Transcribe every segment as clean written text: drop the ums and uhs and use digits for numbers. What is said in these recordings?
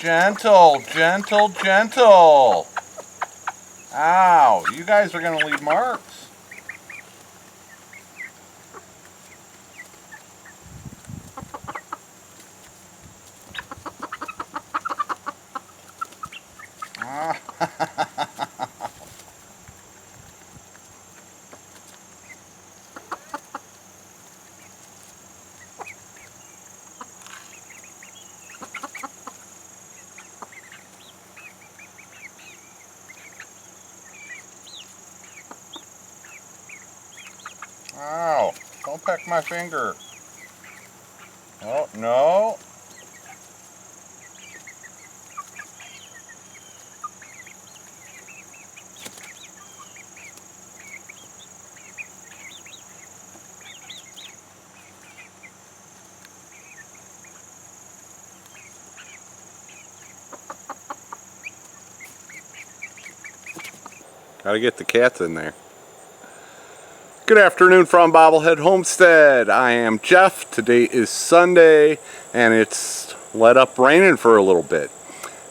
Gentle, gentle, gentle. Ow, you guys are going to leave marks. Ow, don't peck my finger. Oh, no. Gotta get the cats in there. Good afternoon from Bobblehead Homestead. I am Jeff. Today is Sunday and it's let up raining for a little bit.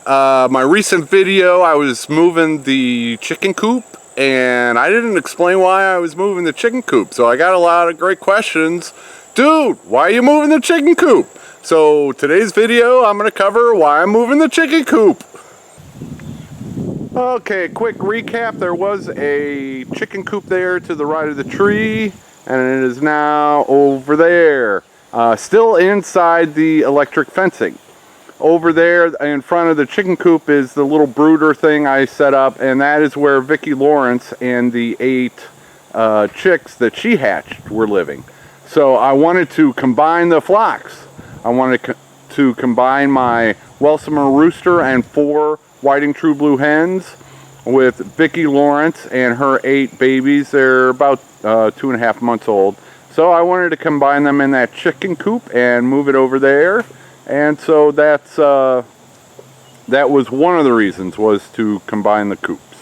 My recent video, I was moving the chicken coop and I didn't explain why I was moving the chicken coop. So I got a lot of great questions. Dude, why are you moving the chicken coop? So today's video, I'm going to cover why I'm moving the chicken coop. Okay, quick recap. There was a chicken coop there to the right of the tree, and it is now over there. Still inside the electric fencing. Over there in front of the chicken coop is the little brooder thing I set up, and that is where Vicki Lawrence and the 8 chicks that she hatched were living. So I wanted to combine the flocks. I wanted to combine my Welsummer rooster and 4 whiting true blue hens with Vicki Lawrence and her 8 babies. They're about 2.5 months old. So I wanted to combine them in that chicken coop and move it over there. And so that was one of the reasons, was to combine the coops.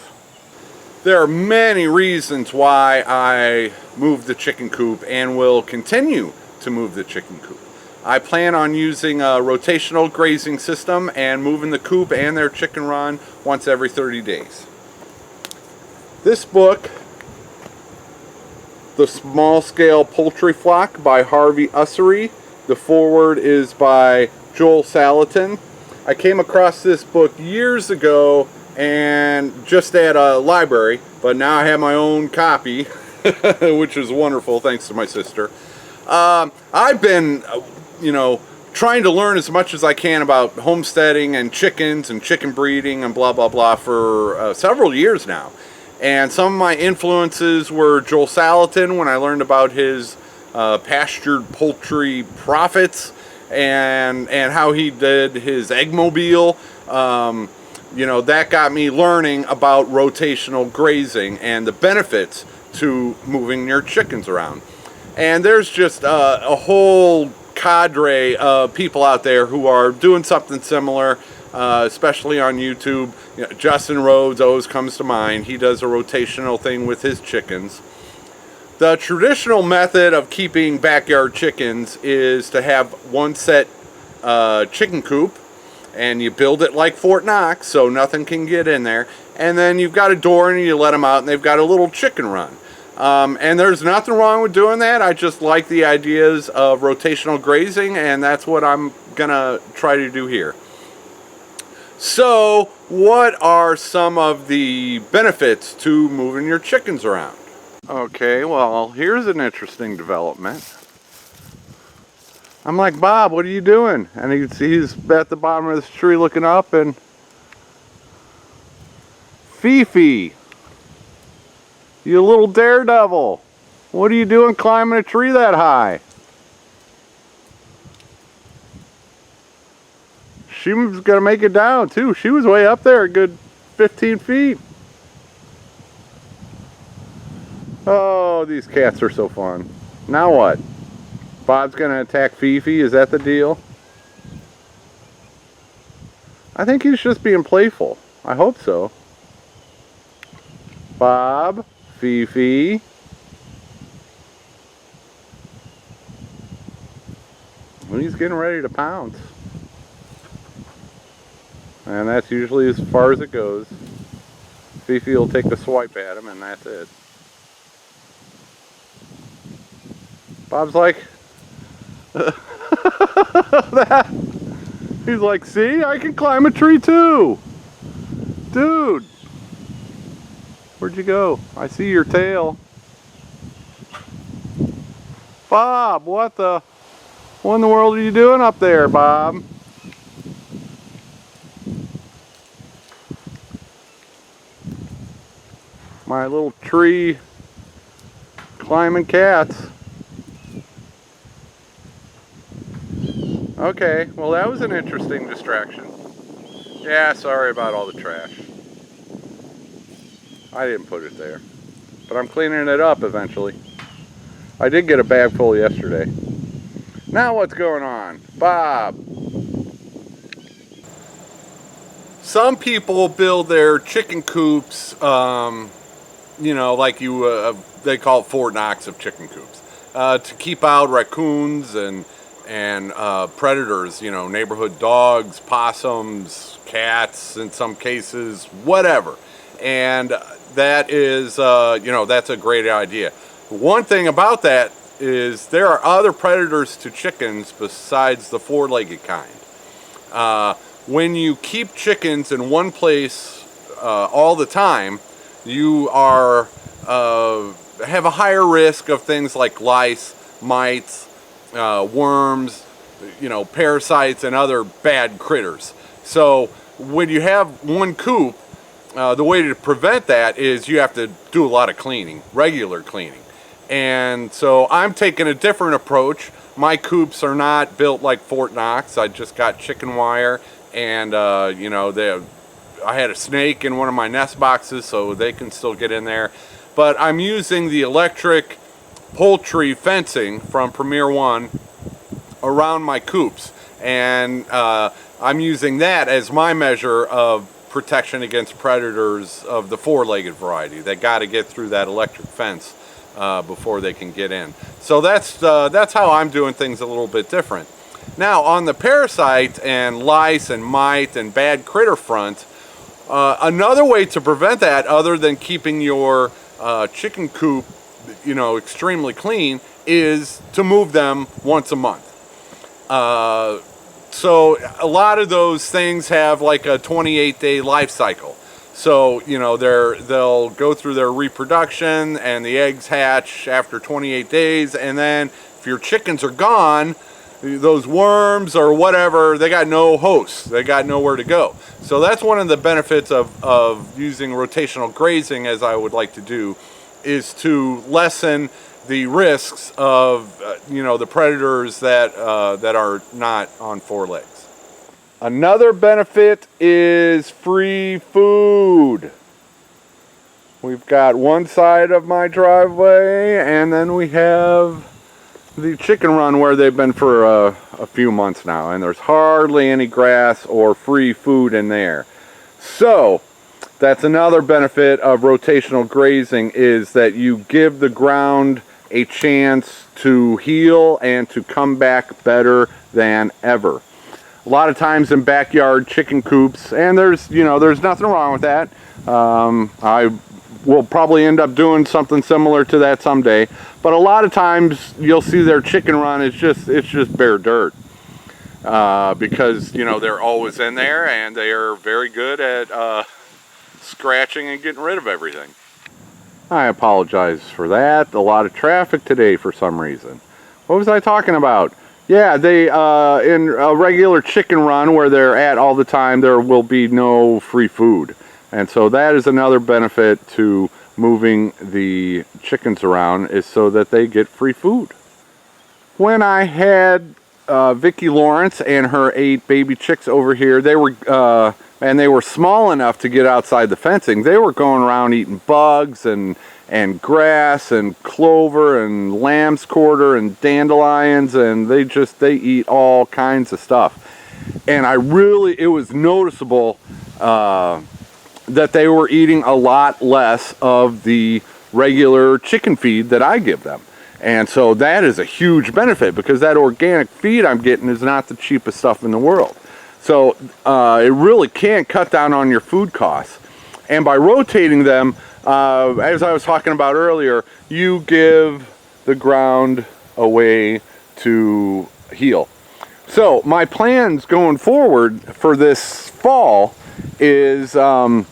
There are many reasons why I moved the chicken coop and will continue to move the chicken coop. I plan on using a rotational grazing system and moving the coop and their chicken run once every 30 days. This book, The Small Scale Poultry Flock by Harvey Ussery. The foreword is by Joel Salatin. I came across this book years ago and just at a library, but now I have my own copy, which is wonderful, thanks to my sister. I've been trying to learn as much as I can about homesteading and chickens and chicken breeding and blah, blah, blah for several years now. And some of my influences were Joel Salatin when I learned about his pastured poultry profits and how he did his eggmobile. That got me learning about rotational grazing and the benefits to moving your chickens around. And there's just a whole cadre of people out there who are doing something similar, especially on YouTube. Justin Rhodes always comes to mind. He does a rotational thing with his chickens. The traditional method of keeping backyard chickens is to have one set chicken coop, and you build it like Fort Knox so nothing can get in there, and then you've got a door and you let them out and they've got a little chicken run. And there's nothing wrong with doing that. I just like the ideas of rotational grazing, and that's what I'm gonna try to do here. So what are some of the benefits to moving your chickens around? Okay, well, here's an interesting development. I'm like, Bob, what are you doing? And he's at the bottom of this tree looking up, and Fifi, you little daredevil, what are you doing climbing a tree that high? She was gonna make it down too. She was way up there, a good 15 feet. Oh, these cats are so fun. Now what? Bob's gonna attack Fifi, is that the deal? I think he's just being playful. I hope so. Bob, Fifi. Well, he's getting ready to pounce. And that's usually as far as it goes. Fifi will take a swipe at him, and that's it. Bob's like, that. He's like, see, I can climb a tree too. Dude, where'd you go? I see your tail. Bob, what in the world are you doing up there, Bob? My little tree climbing cats. Okay, well that was an interesting distraction. Yeah, sorry about all the trash. I didn't put it there, but I'm cleaning it up eventually. I did get a bag full yesterday. Now what's going on? Bob. Some people build their chicken coops, you know, like they call it Fort Knox of chicken coops, to keep out raccoons and predators, you know, neighborhood dogs, possums, cats in some cases, whatever. And that is, you know, that's a great idea. One thing about that is there are other predators to chickens besides the four-legged kind. When you keep chickens in one place all the time, you are have a higher risk of things like lice, mites, worms, you know, parasites, and other bad critters. So when you have one coop, the way to prevent that is you have to do a lot of cleaning, regular cleaning. And so I'm taking a different approach. My coops are not built like Fort Knox. I just got chicken wire, and you know, I had a snake in one of my nest boxes, so they can still get in there. But I'm using the electric poultry fencing from Premier One around my coops, and I'm using that as my measure of protection against predators of the four-legged variety. They got to get through that electric fence before they can get in. So that's how I'm doing things a little bit different. Now on the parasite and lice and mite and bad critter front, another way to prevent that, other than keeping your chicken coop, you know, extremely clean, is to move them once a month. So a lot of those things have like a 28-day life cycle. So, you know, they'll go through their reproduction and the eggs hatch after 28 days. And then if your chickens are gone, those worms or whatever, they got no hosts. They got nowhere to go. So that's one of the benefits of using rotational grazing, as I would like to do, is to lessen the risks of, you know, the predators that are not on four legs. Another benefit is free food. We've got one side of my driveway, and then we have the chicken run where they've been for a few months now, and there's hardly any grass or free food in there. So that's another benefit of rotational grazing, is that you give the ground a chance to heal and to come back better than ever. A lot of times in backyard chicken coops, and there's nothing wrong with that. I will probably end up doing something similar to that someday. But a lot of times you'll see their chicken run, it's just bare dirt. Because, you know, they're always in there, and they are very good at scratching and getting rid of everything. I apologize for that. A lot of traffic today for some reason. What was I talking about? Yeah, they in a regular chicken run where they're at all the time, there will be no free food. And so that is another benefit to moving the chickens around, is so that they get free food. When I had Vicki Lawrence and her 8 baby chicks over here, they were small enough to get outside the fencing. They were going around eating bugs and grass and clover and lamb's quarter and dandelions, and they eat all kinds of stuff. And it was noticeable that they were eating a lot less of the regular chicken feed that I give them. And so that is a huge benefit, because that organic feed I'm getting is not the cheapest stuff in the world. So it really can cut down on your food costs. And by rotating them, as I was talking about earlier, you give the ground a way to heal. So my plans going forward for this fall is, well,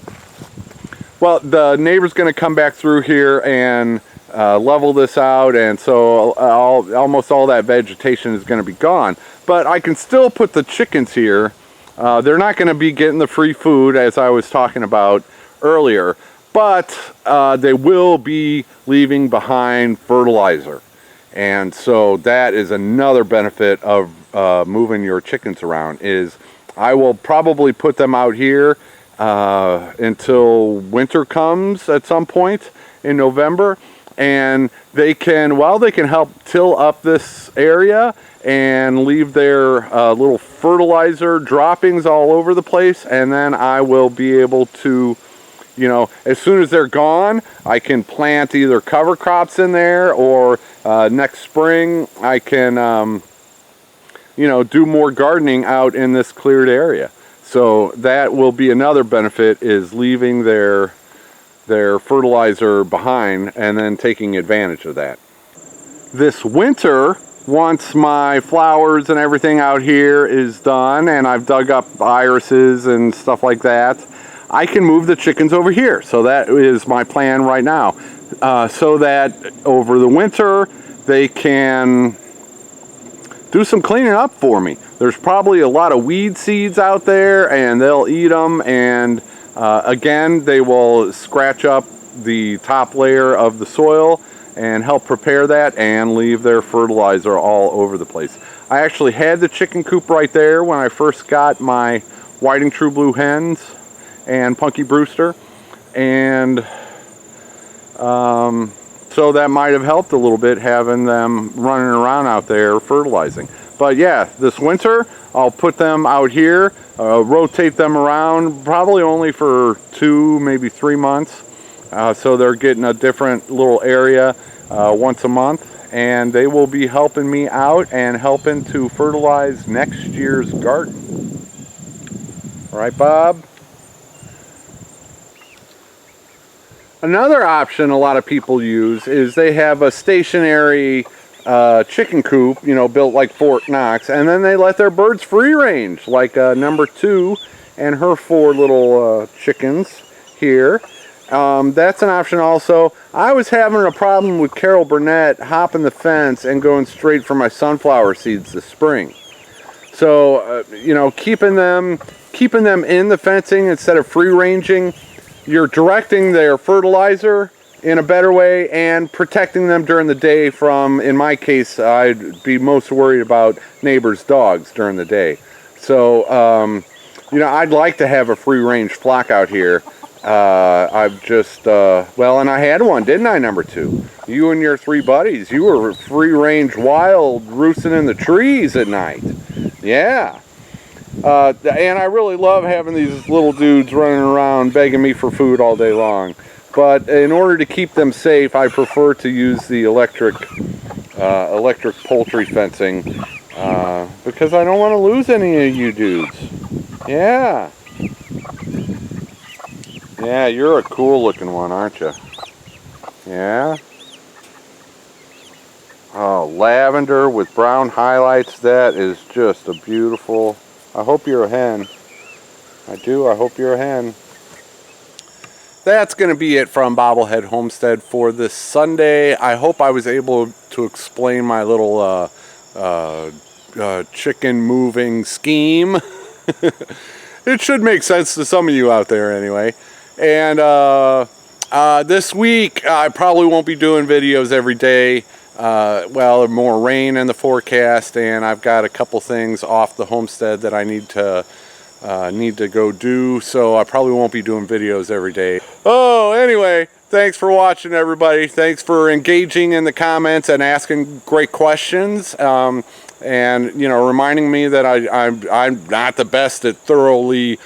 the neighbor's going to come back through here and level this out, and so almost all that vegetation is going to be gone. But I can still put the chickens here. They're not going to be getting the free food as I was talking about earlier, but they will be leaving behind fertilizer. And so that is another benefit of moving your chickens around, is I will probably put them out here until winter comes at some point in November, and they can help till up this area and leave their little fertilizer droppings all over the place, and then I will be able to, you know, as soon as they're gone, I can plant either cover crops in there, or next spring I can you know, do more gardening out in this cleared area. So that will be another benefit, is leaving their fertilizer behind and then taking advantage of that. This winter, once my flowers and everything out here is done and I've dug up irises and stuff like that, I can move the chickens over here. So that is my plan right now, so that over the winter they can do some cleaning up for me. There's probably a lot of weed seeds out there, and they'll eat them, and again, they will scratch up the top layer of the soil and help prepare that and leave their fertilizer all over the place. I actually had the chicken coop right there when I first got my whiting true blue hens and Punky Brewster, and so that might have helped a little bit, having them running around out there fertilizing. But yeah, this winter I'll put them out here, rotate them around, probably only for 2, maybe 3 months, so they're getting a different little area once a month, and they will be helping me out and helping to fertilize next year's garden. All right, Bob? Another option a lot of people use is they have a stationary chicken coop, you know, built like Fort Knox, and then they let their birds free range, like number 2 and her 4 little chickens here. That's an option also. I was having a problem with Carol Burnett hopping the fence and going straight for my sunflower seeds this spring. So, you know, keeping them in the fencing instead of free ranging, you're directing their fertilizer in a better way and protecting them during the day from, in my case, I'd be most worried about neighbors' dogs during the day. So, you know, I'd like to have a free range flock out here. I've just, well, and I had one, didn't I, number 2? You and your 3 buddies, you were free range wild, roosting in the trees at night. Yeah. And I really love having these little dudes running around begging me for food all day long. But in order to keep them safe, I prefer to use the electric poultry fencing, because I don't want to lose any of you dudes. Yeah. Yeah, you're a cool looking one, aren't you? Yeah. Oh, lavender with brown highlights. That is just a beautiful... I hope you're a hen. I do. I hope you're a hen. That's going to be it from Bobblehead Homestead for this Sunday. I hope I was able to explain my little chicken moving scheme. It should make sense to some of you out there anyway. And this week I probably won't be doing videos every day. Well, more rain in the forecast, and I've got a couple things off the homestead that I need to go do, so I probably won't be doing videos every day. Oh, anyway, thanks for watching, everybody. Thanks for engaging in the comments and asking great questions, and you know, reminding me that I'm not the best at thoroughly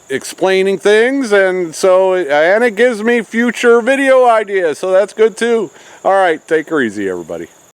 explaining things, and it gives me future video ideas, so that's good too. All right, take her easy, everybody.